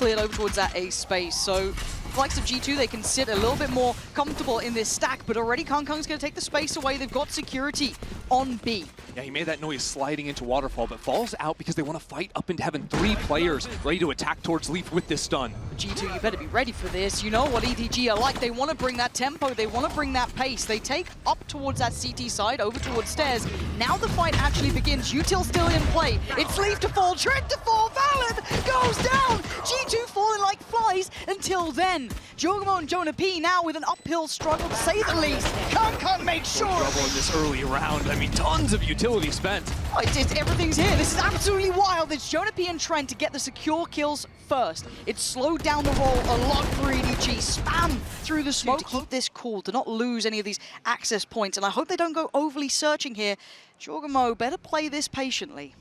cleared over towards that A space. So the likes of G2, they can sit a little bit more comfortable in this stack, but already Kangkang's going to take the space away. They've got security on B. Yeah, he made that noise sliding into Waterfall, but falls out because they want to fight up into heaven. 3 players ready to attack towards Leaf with this stun. G2, you better be ready for this. You know what EDG are like. They want to bring that tempo. They want to bring that pace. They take up towards that CT side, over towards stairs. Now the fight actually begins. Util still in play. It's Leaf to fall, Trent to fall, valyn goes down. G2 falling like flies until then. jawgemo and JonahP now with an uphill struggle, to say the least. Kangkang makes sure. Trouble in this early round. I mean, tons of utility spent. Oh, everything's here. This is absolutely wild. It's JonahP and Trent to get the secure kills first. It slowed down the roll a lot for EDG. Spam through the smoke to keep this cool, to not lose any of these access points. And I hope they don't go overly searching here. jawgemo better play this patiently.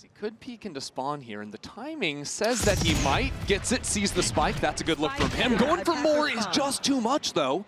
He could peek into spawn here, and the timing says that he might. Gets it, sees the spike. That's a good look from him. Going for more is just too much, though.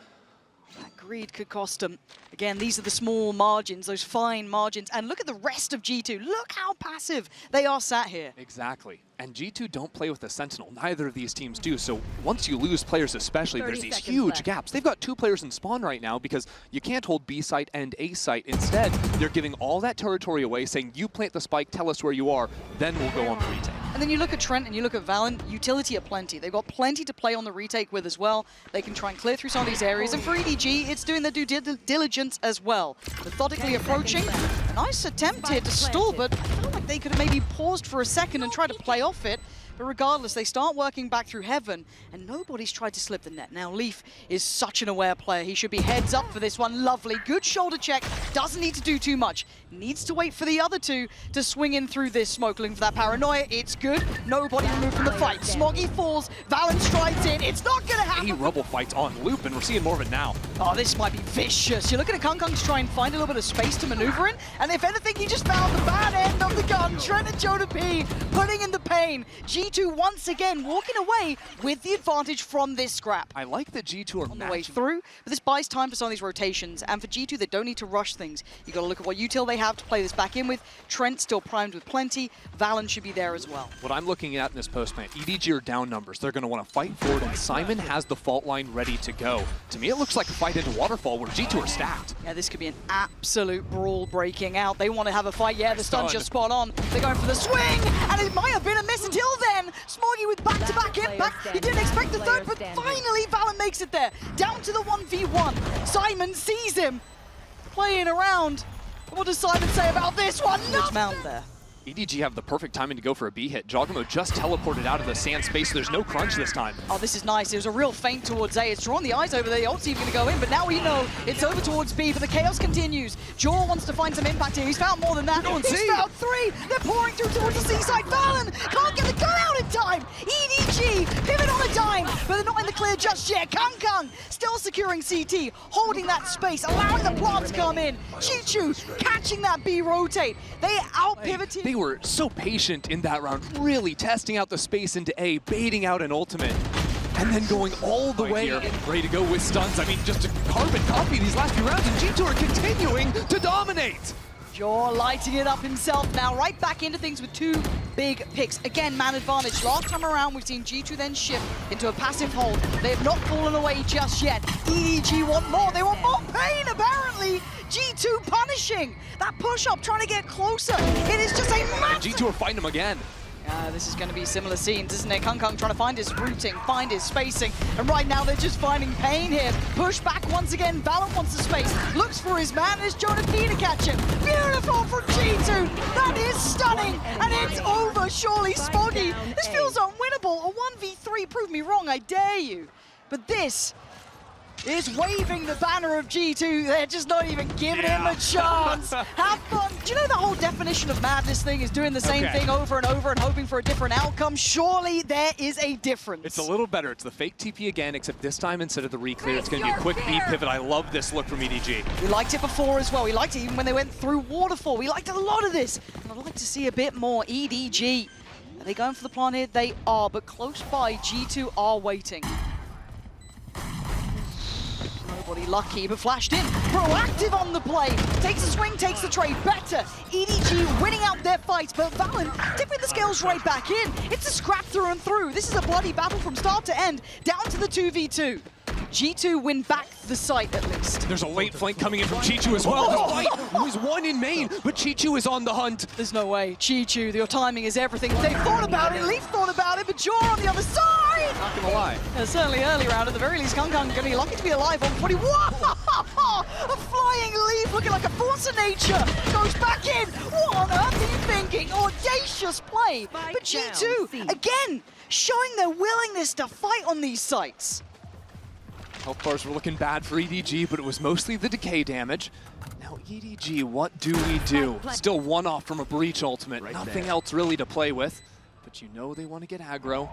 That greed could cost him. Again, these are the small margins, those fine margins. And look at the rest of G2. Look how passive they are sat here. Exactly. And G2 don't play with the Sentinel. Neither of these teams do. So once you lose players especially, there's these huge gaps. They've got 2 players in spawn right now because you can't hold B site and A site. Instead, they're giving all that territory away, saying you plant the spike, tell us where you are, then we'll go on the retake. And then you look at Trent and you look at valyn, utility at plenty. They've got plenty to play on the retake with as well. They can try and clear through some of these areas. And for EDG, it's doing their due diligence as well. Methodically approaching. A nice attempt here to stall, but I feel like they could have maybe paused for a second and tried to play off it. But regardless, they start working back through heaven, and nobody's tried to slip the net. Now, Leaf is such an aware player. He should be heads up for this one. Lovely. Good shoulder check. Doesn't need to do too much. Needs to wait for the other 2 to swing in through this smoke. Looking for that paranoia. It's good. Nobody removed from the fight. Smoggy falls. valyn strides in. It's not going to happen. A rubble fight's on loop, and we're seeing more of it now. Oh, this might be vicious. You're looking at Kangkang to try and find a little bit of space to maneuver in, and if anything, he just found the bad end of the gun. Trent and JonahP putting in the pain. G2 once again walking away with the advantage from this scrap. I like that G2 are on the way through, but this buys time for some of these rotations, and for G2, they don't need to rush things. You got to look at what util they have to play this back in with. Trent still primed with plenty. valyn should be there as well. What I'm looking at in this post-man, EDG are down numbers. They're going to want to fight forward, and Simon has the fault line ready to go. To me, it looks like a fight into Waterfall where G2 are stacked. Yeah, this could be an absolute brawl breaking out. They want to have a fight. Yeah, the stun's just spot on. They're going for the swing, and it might have been a miss until then. Smoggy with back-to-back impact. He didn't expect the third, but finally valyn makes it there. Down to the 1v1. Simon sees him playing around. What does Simon say about this one? Nothing. Mount there. EDG have the perfect timing to go for a B hit. jawgemo just teleported out of the sand space, so there's no crunch this time. Oh, this is nice. It was a real feint towards A. It's drawn the eyes over there. The ult's even going to go in, but now we know it's over towards B, but the chaos continues. Jaw wants to find some impact here. He's found more than that. He's found 3. They're pouring through towards the seaside. valyn can't get the gun out in time. EDG pivot on a dime, but they're not in the clear just yet. Kangkang still securing CT, holding that space, allowing the plant to come in. CHICHOO catching that B rotate. They out-pivoted. They were so patient in that round, really testing out the space into A, baiting out an ultimate, and then going all the way here, ready to go with stuns. I mean, just a carbon copy these last few rounds, and G2 are continuing to dominate. Jaw lighting it up himself now, right back into things with 2 big picks. Again, man advantage. Last time around, we've seen G2 then shift into a passive hold. They have not fallen away just yet. EDG want more. They want more pain, apparently. G2 punishing that push-up, trying to get closer. It is just a massive... G2 are fighting him again. This is going to be similar scenes, isn't it? Kangkang trying to find his routing, find his spacing, and right now they're just finding pain here. Push back once again, valyn wants the space, looks for his man, it's JonahP to catch him. Beautiful from G2, that is stunning, and it's over, surely Smoggy. This feels unwinnable, a 1v3, prove me wrong, I dare you. But this is waving the banner of G2. They're just not even giving him a chance. Have fun. Do you know the whole definition of madness thing is doing the same thing over and over and hoping for a different outcome? Surely there is a difference. It's a little better. It's the fake TP again, except this time instead of the re-clear, it's going to be a quick B pivot. I love this look from EDG. We liked it before as well. We liked it even when they went through Waterfall. We liked a lot of this. And I'd like to see a bit more. EDG. Are they going for the plan here? They are, but close by, G2 are waiting. Nobody lucky, but flashed in. proactive on the play. Takes a swing, takes the trade. Better. EDG winning out their fight, but valyn tipping the scales right back in. It's a scrap through and through. This is a bloody battle from start to end, down to the 2v2. G2 win back the site at least. There's a late flank coming in from CHICHOO as well. Despite who's one in main, but CHICHOO is on the hunt. There's no way. CHICHOO, your timing is everything. They thought about it, Leaf thought about it, but Jaw on the other side! Not gonna lie. Certainly early round, at the very least, KongKong gonna be lucky to be alive on 20. Whoa! A flying Leaf looking like a force of nature. Goes back in. What on earth are you thinking? Audacious play. But G2, again, showing their willingness to fight on these sites. Health bars were looking bad for EDG, but it was mostly the decay damage. Now EDG, what do we do? Still one off from a breach ultimate. Nothing else really to play with. But you know they want to get aggro.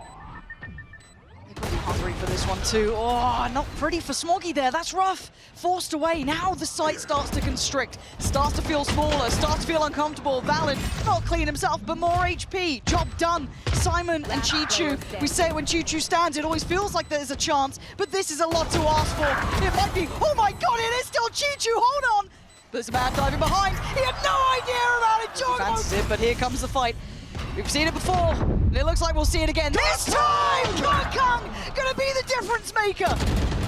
They're really hungry for this one too. Oh, not pretty for Smoggy there. That's rough. Forced away. Now the site starts to constrict. Starts to feel smaller. Starts to feel uncomfortable. valyn, not clean himself, but more HP. Job done. Simon and CHICHOO. We say when CHICHOO stands, it always feels like there's a chance, but this is a lot to ask for. It might be, oh my god, it is still CHICHOO, hold on! There's a man diving behind. He had no idea about it. He fancies it, but here comes the fight. We've seen it before, and it looks like we'll see it again. This time, KongKong gonna be the difference maker.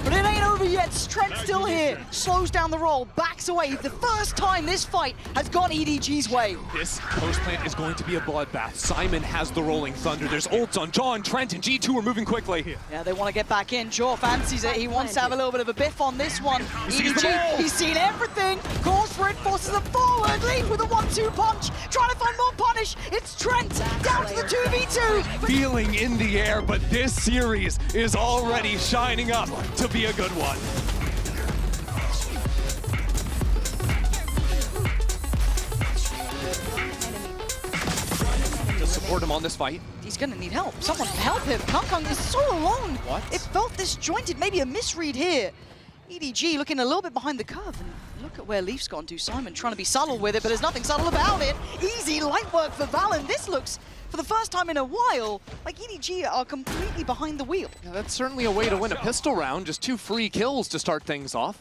But it ain't over yet. Trent still here. Slows down the roll, backs away. The first time this fight has gone EDG's way. This post plant is going to be a bloodbath. Simon has the rolling thunder. There's ults on Jaw and Trent, and G2 are moving quickly. Yeah, they want to get back in. Jaw fancies it. He wants to have a little bit of a biff on this one. EDG, he's seen everything. Calls for it, forces them forward. Leaf with a 1-2 punch. Trying to find more punish. It's Trent down to the 2v2. Feeling in the air, but this series is already shining up to be a good one. To support him on this fight. He's gonna need help. Someone help him. KongKong is so alone. What? It felt disjointed, maybe a misread here. EDG looking a little bit behind the curve. And look at where Leaf's gone to. Simon trying to be subtle with it, but there's nothing subtle about it. Easy light work for valyn. This looks, for the first time in a while, like EDG are completely behind the wheel. Yeah, that's certainly a way to win a pistol round. Just 2 free kills to start things off.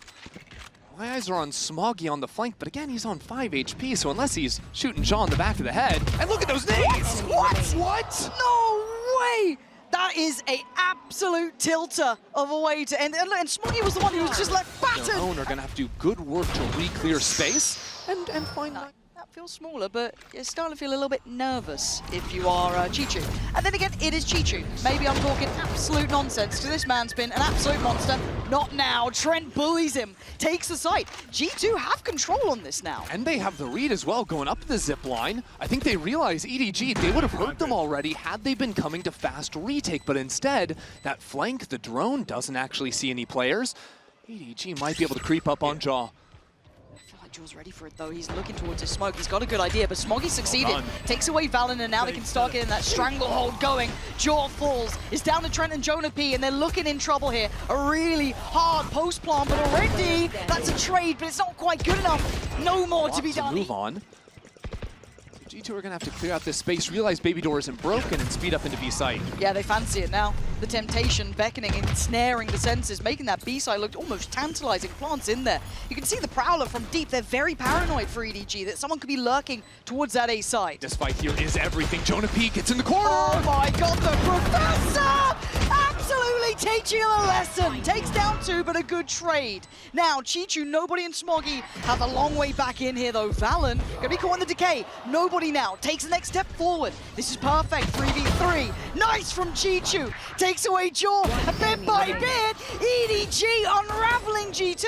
My eyes are on Smoggy on the flank, but again, he's on 5 HP, so unless he's shooting Jaw in the back of the head. And look at those nades! What? No way! That is a absolute tilter of a way to end. And Smoggy was the one who was just left battered. Their own are going to have to do good work to re-clear space and find that. That feels smaller, but you're starting to feel a little bit nervous if you are CHICHOO. And then again, it is CHICHOO. Maybe I'm talking absolute nonsense, because this man's been an absolute monster. Not now. Trent bullies him, takes the site. G2 have control on this now. And they have the read as well, going up the zip line. I think they realize EDG, they would have hurt them already had they been coming to fast retake, but instead, that flank, the drone, doesn't actually see any players. EDG might be able to creep up on Jaw. Jaw's ready for it though. He's looking towards his smoke. He's got a good idea, but Smoggy succeeded. Takes away valyn, and now they can start getting that stranglehold going. Jaw falls. It's down to Trent and JonahP, and they're looking in trouble here. A really hard post plant, but already that's a trade, but it's not quite good enough. No more to be done. Move on. G2 are going to have to clear out this space, realize Baby Door isn't broken, and speed up into B site. Yeah, they fancy it now. The temptation beckoning and snaring the senses, making that B side look almost tantalizing. Plants in there. You can see the Prowler from deep. They're very paranoid for EDG that someone could be lurking towards that A side. This fight here is everything. JonahP gets in the corner. Oh my god, the Professor! Absolutely teaching him a lesson. Takes down 2, but a good trade. Now, CHICHOO, nobody and Smoggy have a long way back in here though. valyn gonna be caught in the decay. Nobody now takes the next step forward. This is perfect. 3v3. Nice from CHICHOO. Takes away Jaw. And bit by bit, EDG unraveling G2.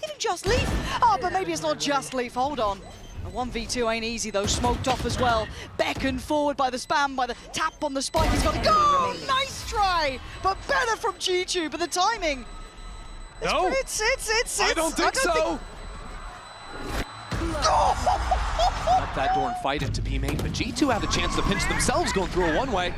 Leaving just Leaf. Oh, but maybe it's not just Leaf. Hold on. A 1v2 ain't easy though. Smoked off as well. Beckoned forward by the spam, by the tap on the spike. He's got to go. Nice try. But better from CHICHOO. But the timing. No. I don't think so. Let that door and fight it to B main, but G2 have a chance to pinch themselves going through a one-way.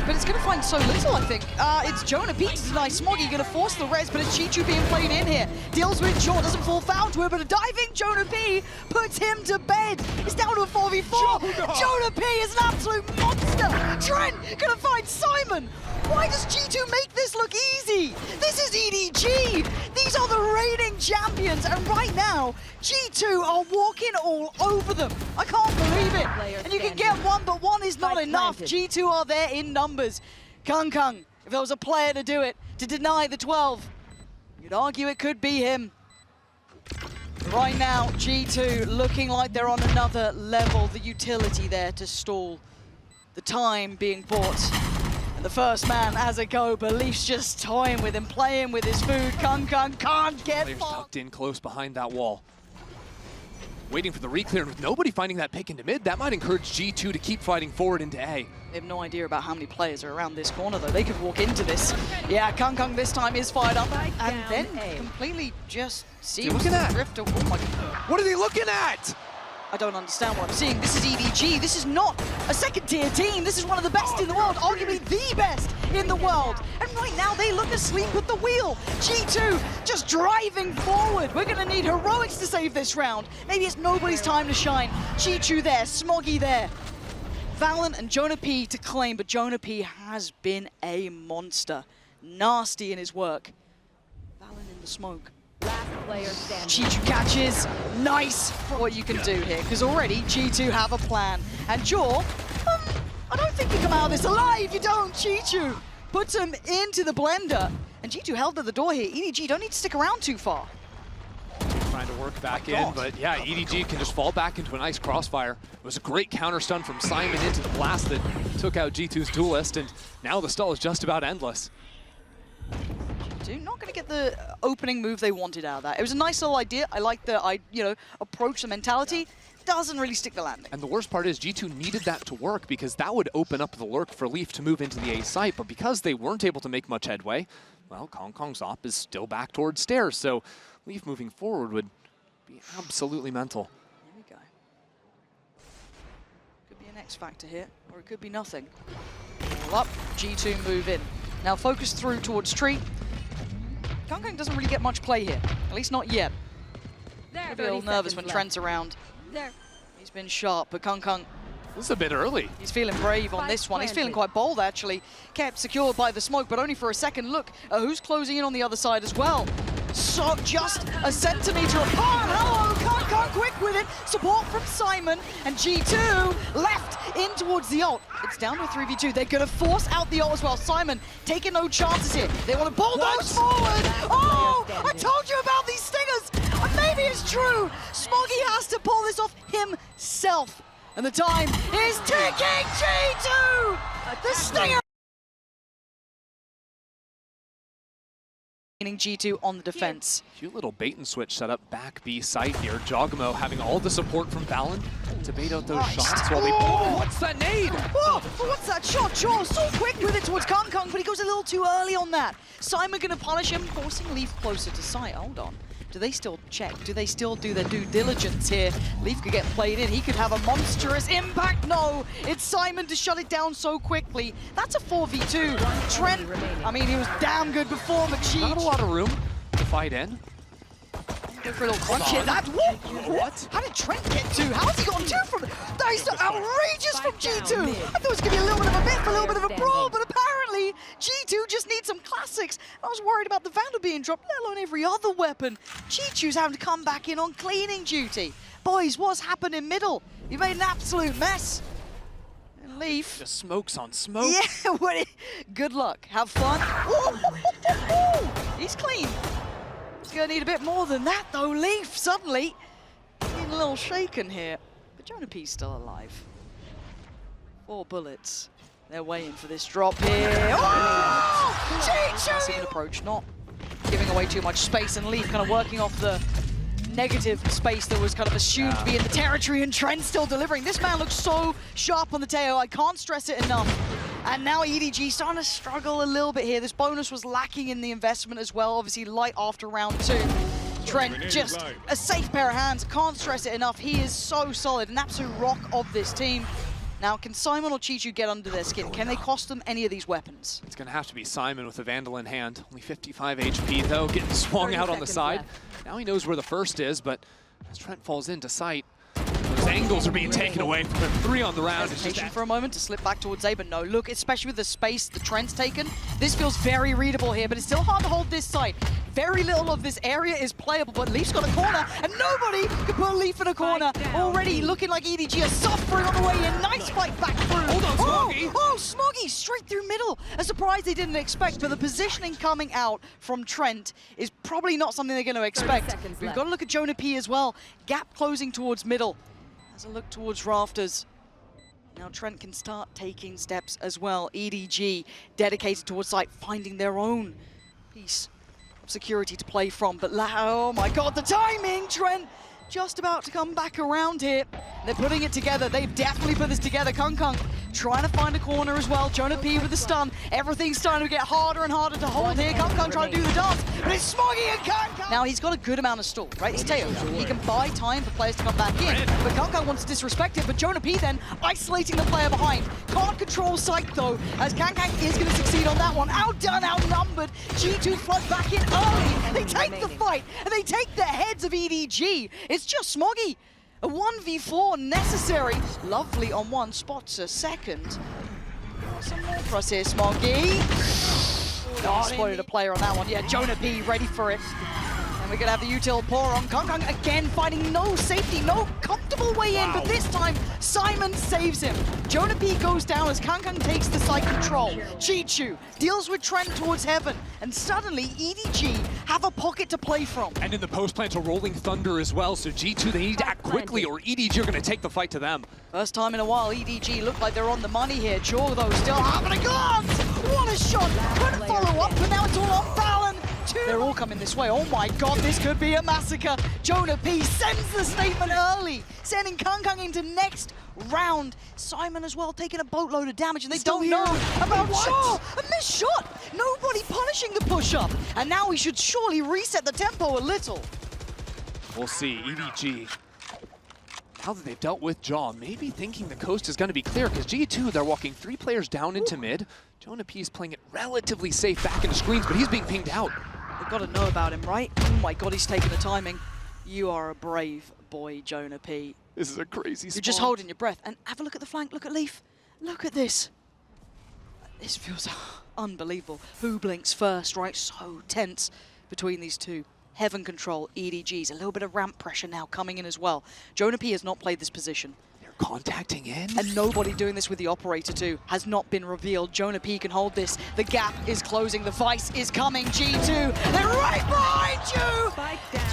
But it's going to find so little, I think. It's JonahP to deny Smoggy, going to force the res, but it's CHICHOO being played in here. Deals with Jaw, doesn't fall foul to it, but a diving JonahP puts him to bed. It's down to a 4v4. JonahP is an absolute monster. Monster! Trent gonna find Simon! Why does G2 make this look easy? This is EDG! These are the reigning champions, and right now, G2 are walking all over them. I can't believe it. And you can get one, but one is not enough. G2 are there in numbers. Kung, if there was a player to do it, to deny the 12, you'd argue it could be him. Right now, G2 looking like they're on another level. The utility there to stall. The time being bought. And the first man has a go, but Leaf's just toying with him, playing with his food. Kung can't get Players far. tucked in close behind that wall. Waiting for the reclear, and with nobody finding that pick into mid, that might encourage G2 to keep fighting forward into A. They have no idea about how many players are around this corner, though. They could walk into this. Yeah, Kung this time is fired up, and then completely just seems to drift. Oh my God. What are they looking at? I don't understand what I'm seeing. This is EDG. This is not a second-tier team. This is one of the best in the world, arguably the best in the world. And right now, they look asleep at the wheel. G2 just driving forward. We're going to need heroics to save this round. Maybe it's nobody's time to shine. CHICHOO there, Smoggy there. valyn and JonahP to claim, but JonahP has been a monster. Nasty in his work. valyn in the smoke. CHICHOO catches. Nice what you can do here, because already G2 have a plan. And Jaw, I don't think you come out of this alive. You don't, CHICHOO. Puts him into the blender. And G2 held at the door here. EDG don't need to stick around too far. Trying to work back in, but yeah, EDG can just fall back into a nice crossfire. It was a great counter stun from Simon into the blast that took out G2's duelist, and now the stall is just about endless. Not going to get the opening move they wanted out of that. It was a nice little idea. I like the approach, the mentality. Doesn't really stick the landing. And the worst part is G2 needed that to work, because that would open up the lurk for Leaf to move into the A site, but because they weren't able to make much headway, well, Kong's op is still back towards stairs, so Leaf moving forward would be absolutely mental. Here we go. Could be an X factor here, or it could be nothing. All up, G2 move in. Now focus through towards tree. Kong doesn't really get much play here, at least not yet. He'll be a little nervous when Trent's around. He's been sharp, but Kong, this is a bit early. He's feeling brave on this one. He's feeling quite bold, actually. Kept secured by the smoke, but only for a second. Look at who's closing in on the other side as well. So just a centimeter apart. Hello, Kong quick with it. Support from Simon, and G2 left in towards the ult. It's down to a 3v2. They're going to force out the ult as well. Simon taking no chances here. They want to bulldoze forward. Oh, I told you about these stingers. And maybe it's true. Smoggy has to pull this off himself. And the time is ticking. G2! The stinger! G2 on the defense. Cute little bait and switch set up back B site here. jawgemo having all the support from valyn to bait out those shots while they... Oh, what's that nade? Oh, what's that shot? Jaw so quick with it towards Kong, but he goes a little too early on that. Simon gonna punish him, forcing Leaf closer to site. Hold on. Do they still check? Do they still do their due diligence here? Leaf could get played in. He could have a monstrous impact. No, it's Simon to shut it down so quickly. That's a 4v2. Trent, I mean, he was damn good before McSheech. Not a lot of room to fight in. Go for a little crunch here. What? How did Trent get two? How has he gotten two from? That is so outrageous from G2. I thought it was going to be a little bit of a biff, a little bit of a brawl, but apparently G2 just needs some classics. I was worried about the Vandal being dropped, let alone every other weapon. G2's having to come back in on cleaning duty. Boys, what's happened in middle? You made an absolute mess. And Leaf. Just smokes on smoke. Yeah, good luck. Have fun. He's clean. He's going to need a bit more than that, though. Leaf, suddenly, getting a little shaken here. But JonahP's still alive. 4 bullets. They're waiting for this drop here. Oh! Passive approach, not giving away too much space, and Leaf kind of working off the negative space that was kind of assumed to be in the territory, and Trent still delivering. This man looks so sharp on the tail. I can't stress it enough. And now EDG starting to struggle a little bit here. This bonus was lacking in the investment as well. Obviously light after round 2. Trent just a safe pair of hands. Can't stress it enough. He is so solid, an absolute rock of this team. Now, can Simon or CHICHOO get under their skin? Can they cost them any of these weapons? It's going to have to be Simon with a Vandal in hand. Only 55 HP, though, getting swung out on the side. Now he knows where the first is, but as Trent falls into sight, Those angles are being taken away from him. 3 on the round. Hesitation for a moment to slip back towards A, but no, look, especially with the space the Trent's taken, this feels very readable here, but it's still hard to hold this site. Very little of this area is playable, but Leaf's got a corner, and nobody can put Leaf in a corner. Already looking like EDG are suffering on the way in. Nice fight back through. Hold on, Smoggy. Oh, Smoggy straight through middle. A surprise they didn't expect, but the positioning coming out from Trent is probably not something they're going to expect. We've got to look at JonahP as well. Gap closing towards middle. Has a look towards rafters. Now Trent can start taking steps as well. EDG dedicated towards site, finding their own piece of security to play from. But oh my God, the timing! Trent just about to come back around here. They're putting it together. They've definitely put this together. Kung trying to find a corner as well. JonahP with the stun. Everything's starting to get harder and harder to hold here. Kung trying to do the dance, but it's Smoggy and Kung. Now he's got a good amount of stall, right? He's Teo. He can buy time for players to come back in. But Kung wants to disrespect it, but JonahP then isolating the player behind. Can't control sight though, as Kang is going to succeed on that one. Outdone, outnumbered. G2 flood back in early. They take the fight, and they take the heads of EDG. It's just Smoggy. A 1v4 necessary. Lovely on one, spots a second. Some more for us here, Smoggy. Oh, spotted a player on that one. Yeah, JonahP ready for it. And we're going to have the util pour on. Kung again finding no safety, no comfortable way in, but this time Simon saves him. JonahP goes down as Kung takes the side control. CHICHOO deals with Trent towards heaven, and suddenly EDG have a pocket to play from. And in the post plant, a rolling thunder as well, so G2, they need to act quickly or EDG are going to take the fight to them. First time in a while, EDG look like they're on the money here. Jaw, though, still having a glance! What a shot! Couldn't follow up, but now it's all on Valyn. They're all coming this way. Oh my God, this could be a massacre. JonahP sends the statement early, sending Kung into next round. Simon as well taking a boatload of damage, and they don't know about Jaw. A missed shot. Nobody punishing the push-up. And now we should surely reset the tempo a little. We'll see. EDG, now that they've dealt with Jaw, maybe thinking the coast is going to be clear, because G2, they're walking 3 players down into mid. JonahP is playing it relatively safe back into screens, but he's being pinged out. They've got to know about him, right? Oh my God, he's taking the timing. You are a brave boy, JonahP. This is a crazy spot. You're just holding your breath. And have a look at the flank. Look at Leaf. Look at this. This feels unbelievable. Who blinks first, right? So tense between these two. Heaven control, EDGs. A little bit of ramp pressure now coming in as well. JonahP has not played this position. Contacting in. And nobody doing this with the operator too has not been revealed. JonahP can hold this. The gap is closing. The vice is coming. G2, they're right behind you!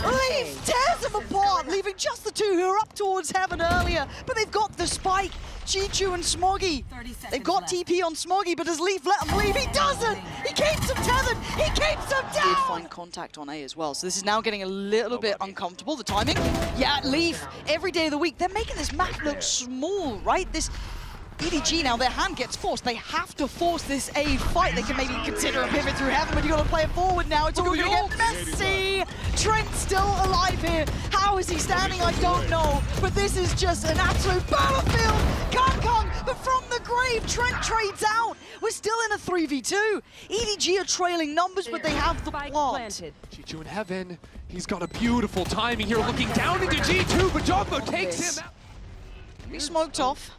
Leaf tears them apart, leaving just the 2 who are up towards heaven earlier. But they've got the spike. CHICHOO and Smoggy. They've got TP on Smoggy, but does Leaf let him leave? He doesn't! He keeps him tethered! He keeps him down! Did find contact on A as well, so this is now getting a little bit uncomfortable. The timing, yeah, Leaf, every day of the week, they're making this map look small, right? This EDG now, their hand gets forced. They have to force this A fight. They can maybe consider a pivot through heaven, but you got to play it forward now. It's all going to get messy. Trent still alive here. How is he standing? I don't know. But this is just an absolute battlefield. Kung, but from the grave, Trent trades out. We're still in a 3v2. EDG are trailing numbers, but they have the plant. CHICHOO in heaven. He's got a beautiful timing here, looking down into G2, but Jumbo takes him out. He smoked off.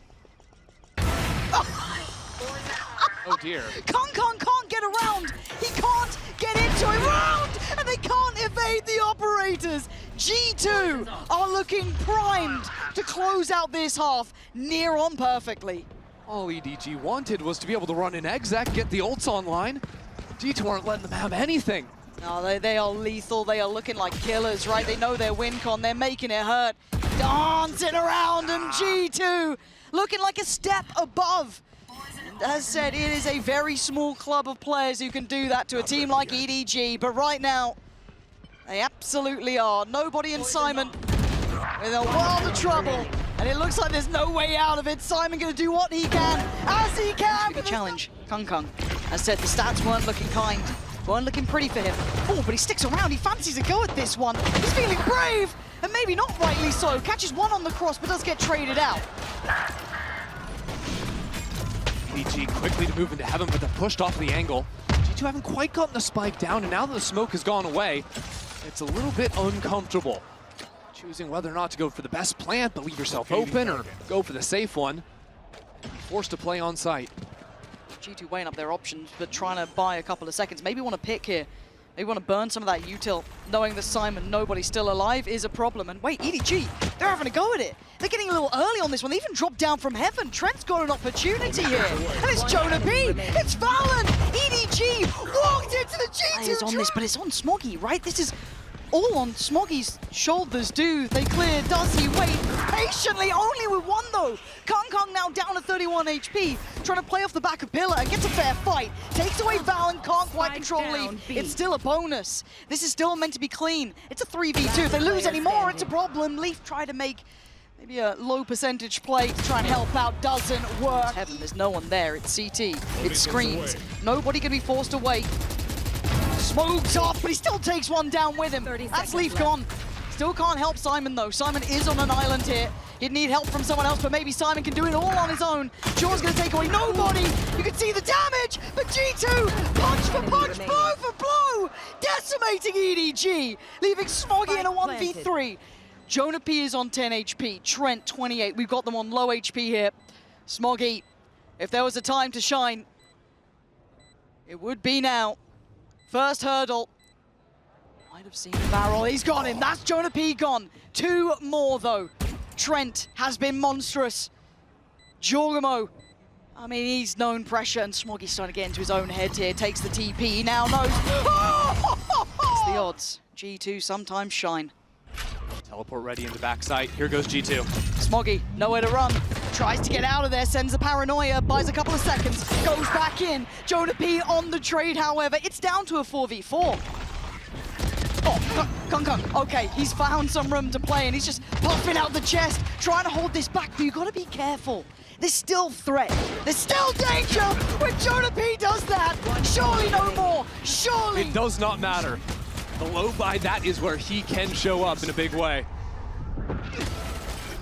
Oh dear. Kung can't get around. He can't get into it. Round! And they can't evade the operators. G2 are looking primed to close out this half near on perfectly. All EDG wanted was to be able to run an exec, get the ults online. G2 aren't letting them have anything. No, they are lethal. They are looking like killers, right? They know their win con. They're making it hurt. Dancing around, and G2 looking like a step above. And as said, it is a very small club of players who can do that to a team like EDG. But right now, they absolutely are. Nobody and Simon with a world of trouble. And it looks like there's no way out of it. Simon going to do what he can, as he can. Big challenge, Kung. As said, the stats weren't looking kind. Weren't looking pretty for him. Oh, but he sticks around. He fancies a go at this one. He's feeling brave, and maybe not rightly so. Catches one on the cross, but does get traded out. EDG quickly to move into heaven, but they're pushed off the angle. G2 haven't quite gotten the spike down, and now that the smoke has gone away, it's a little bit uncomfortable. choosing whether or not to go for the best plant, but leave yourself open, or go for the safe one. And be forced to play on site. G2 weighing up their options, but trying to buy a couple of seconds. Maybe want to pick here. Maybe want to burn some of that util, knowing that Simon, nobody's still alive, is a problem. And wait, EDG, they're having a go at it. They're getting a little early on this one. They even dropped down from heaven. Trent's got an opportunity here. And it's JonahP, it's valyn. EDG walked into the G2 Eyes on this, but it's on Smoggy, right? This is all on Smoggy's shoulders. Do they clear? Does he wait patiently? Only with one though. Kong now down to 31 HP, trying to play off the back of Pillar and gets a fair fight. Takes away valyn, can't quite control Leaf. It's still a bonus. This is still meant to be clean. It's a 3v2. If they lose any more, it's a problem. Leaf try to make maybe a low percentage play to try and help out. Doesn't work. It's heaven, there's no one there. It's CT. It screens. Nobody can be forced away. Smokes off, but he still takes one down with him. That's Leaf gone. Still can't help Simon though. Simon is on an island here. He'd need help from someone else, but maybe Simon can do it all on his own. Jaw's gonna take away nobody. You can see the damage, but G2, punch for punch, blow for blow, decimating EDG, leaving Smoggy in a 1v3. JonahP is on 10 HP, Trent 28. We've got them on low HP here. Smoggy, if there was a time to shine, it would be now. First hurdle. Might have seen the barrel. He's got him. That's JonahP gone. Two more, though. Trent has been monstrous. Jawgemo, I mean, he's known pressure, and Smoggy's starting to get into his own head here. Takes the TP. He now knows. It's the odds. G2 sometimes shine. Teleport ready in the backside. Here goes G2. Smoggy, nowhere to run. Tries to get out of there, sends the paranoia, buys a couple of seconds, goes back in. JonahP on the trade, however. It's down to a 4v4. Oh, Kong. Okay, he's found some room to play, and he's just popping out the chest, trying to hold this back, but you've got to be careful. There's still threat. There's still danger when JonahP does that. Surely no more. Surely. It does not matter. The low buy, that is where he can show up in a big way.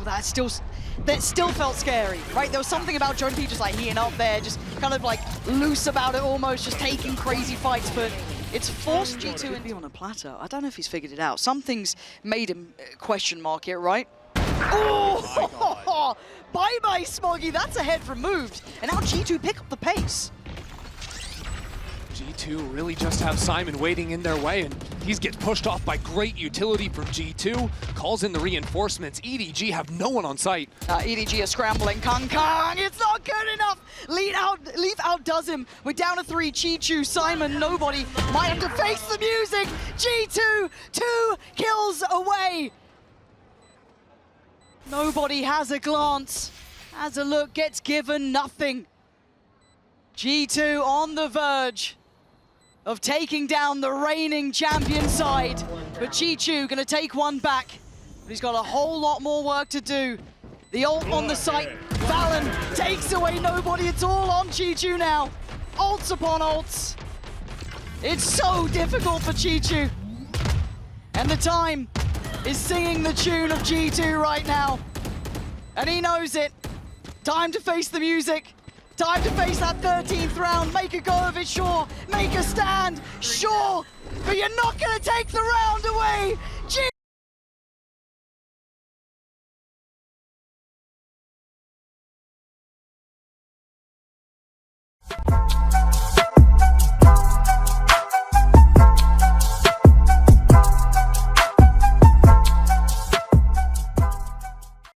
That still felt scary, right? There was something about JonahP just like heating up there, just kind of like loose about it almost, just taking crazy fights, but it's forced G2 to be on a plateau. I don't know if he's figured it out. Something's made him question mark it, right? Oh, bye-bye, Smoggy. That's a head removed. And now G2 pick up the pace. G2 really just have Simon waiting in their way, and he gets pushed off by great utility from G2. Calls in the reinforcements. EDG have no one on site. EDG is scrambling. Kong, it's not good enough. Leaf outdoes him. We're down to 3. CHICHOO, Simon, nobody. Might have to face the music. G2, 2 kills away. Nobody has a glance, has a look, gets given nothing. G2 on the verge of taking down the reigning champion side. But CHICHOO gonna take one back. But he's got a whole lot more work to do. The ult on the site. valyn takes away nobody. It's all on CHICHOO now. Ults upon ults. It's so difficult for CHICHOO. And the time is singing the tune of G2 right now. And he knows it. Time to face the music. Time to face that 13th round. Make a go of it, sure. Make a stand, sure. But you're not going to take the round away.